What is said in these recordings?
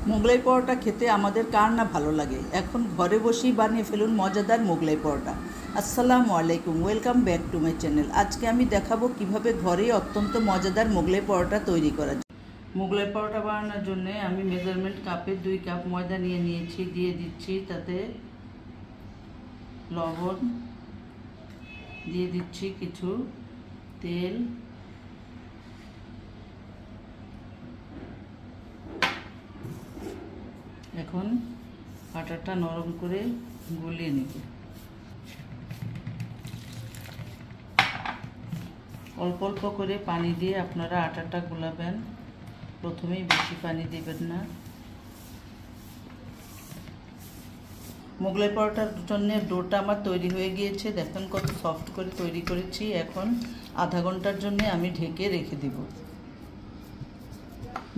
মোগলাই পরোটা খেতে আমাদের কার না ভালো লাগে। এখন ঘরে বসেই বানিয়ে ফেলুন মজাদার মোগলাই পরোটা। আসসালামু আলাইকুম, welcome back to my channel. আজকে আমি দেখাবো কিভাবে ঘরেই অত্যন্ত মজাদার মোগলাই পরোটা তৈরি করা যায়। মোগলাই পরোটা বানানোর জন্য আমি মেজারমেন্ট কাপে 2 কাপ ময়দা নিয়েছি। দিয়ে দিচ্ছি তাতে লবণ, দিয়ে দিচ্ছি কিছু তেল, এখন আটাটা নরম করে গুলিয়ে নেব। অল্প অল্প করে পানি দিয়ে আপনারা আটাটা গুলাবেন, প্রথমেই বেশি পানি দেবেন না। মোগলাই পরোটার জন্য ডোটা আমার তৈরি হয়ে গিয়েছে, দেখেন কত সফট করে তৈরি করেছি। এখন আধা ঘন্টার জন্য আমি ঢেকে রেখে দেব।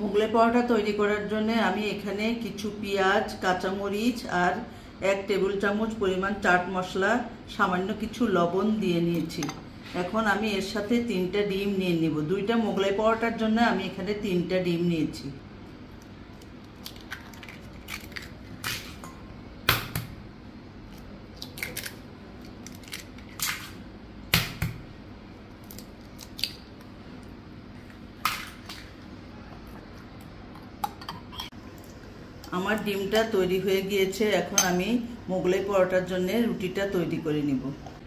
মোগলাই পরোটা তৈরি করার জন্য আমি এখানে কিছু পেঁয়াজ, কাঁচামরিচ আর 1 টেবিল চামচ পরিমাণ চাট মশলা, সামান্য কিছু লবণ দিয়ে নিয়েছি। এখন আমি এর সাথে 3টা ডিম নিয়ে নেব। 2টা মোগলাই পরোটার জন্য আমি এখানে 3টা ডিম নিয়েছি। আমার ডিমটা তৈরি হয়ে গিয়েছে। এখন আমি মোগলাই পরোটার জন্য রুটিটা তৈরি করে নিব।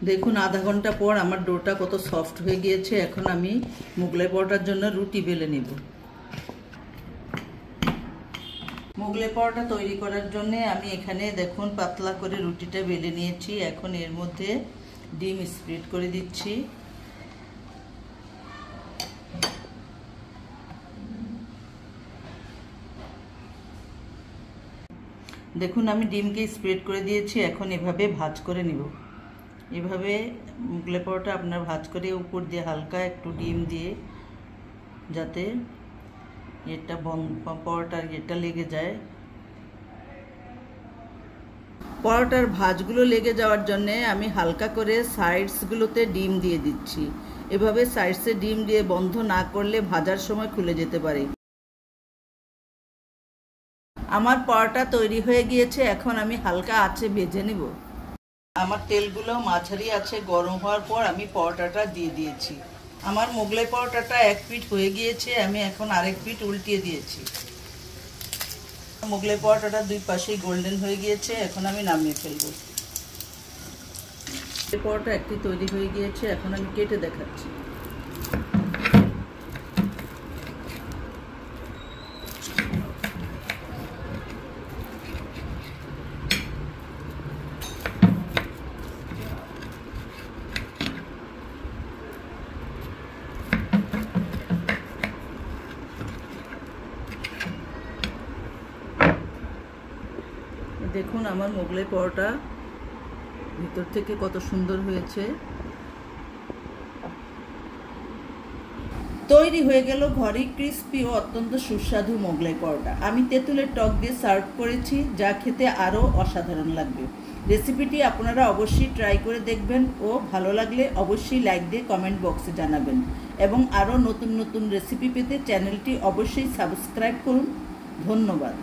দেখুন আধা ঘন্টা পর আমার ডোটা কত সফট হয়ে গিয়েছে। এখন আমি মোগলাই পরোটার জন্য রুটি বেলে নিব। মোগলাই পরোটা তৈরি করার জন্য আমি এখানে দেখুন পাতলা করে রুটিটা বেলে নিয়েছি। এখন এর মধ্যে ডিম স্প্রেড করে দিচ্ছি। দেখুন আমি ডিমকে স্প্রেড করে দিয়েছি। এখন এভাবে ভাজ করে নিব। এভাবে মোগলাই পরোটা আপনার ভাজ করে উপর দিয়ে হালকা একটু ডিম দিয়ে, যাতে পরোটার লেগে যায়। পরোটার ভাঁজগুলো লেগে যাওয়ার জন্য আমি হালকা করে সাইডসগুলোতে ডিম দিয়ে দিচ্ছি। এভাবে সাইডসে ডিম দিয়ে বন্ধ না করলে ভাজার সময় খুলে যেতে পারে। আমার পরোটা তৈরি হয়ে গিয়েছে। এখন আমি হালকা আঁচে ভেজে নেব। আমার তেলগুলো মাঝারি আছে গরম হওয়ার পর আমি পরোটাটা দিয়ে দিয়েছি। আমার মোগলাই পরোটাটা 1 পিঠ হয়ে গিয়েছে। আমি এখন আরেক পিঠ উল্টিয়ে দিয়েছি। মোগলাই পরোটাটা 2 পাশেই গোল্ডেন হয়ে গিয়েছে। এখন আমি নামিয়ে ফেলবো। এই পরোটা একটি তৈরি হয়ে গিয়েছে। এখন আমি কেটে দেখাচ্ছি। দেখুন আমার মোগলাই পরোটা ভিতর থেকে কত সুন্দর হয়েছে। তৈরি হয়ে গেল ঘরেই ক্রিস্পি ও অত্যন্ত সুস্বাদু মোগলাই পরোটা। আমি তেঁতুলের টক দিয়ে সার্ভ করেছি, যা খেতে আরও অসাধারণ লাগবে। রেসিপিটি আপনারা অবশ্যই ট্রাই করে দেখবেন ও ভালো লাগলে অবশ্যই লাইক দিয়ে কমেন্ট বক্সে জানাবেন। এবং আরও নতুন নতুন রেসিপি পেতে চ্যানেলটি অবশ্যই সাবস্ক্রাইব করুন। ধন্যবাদ।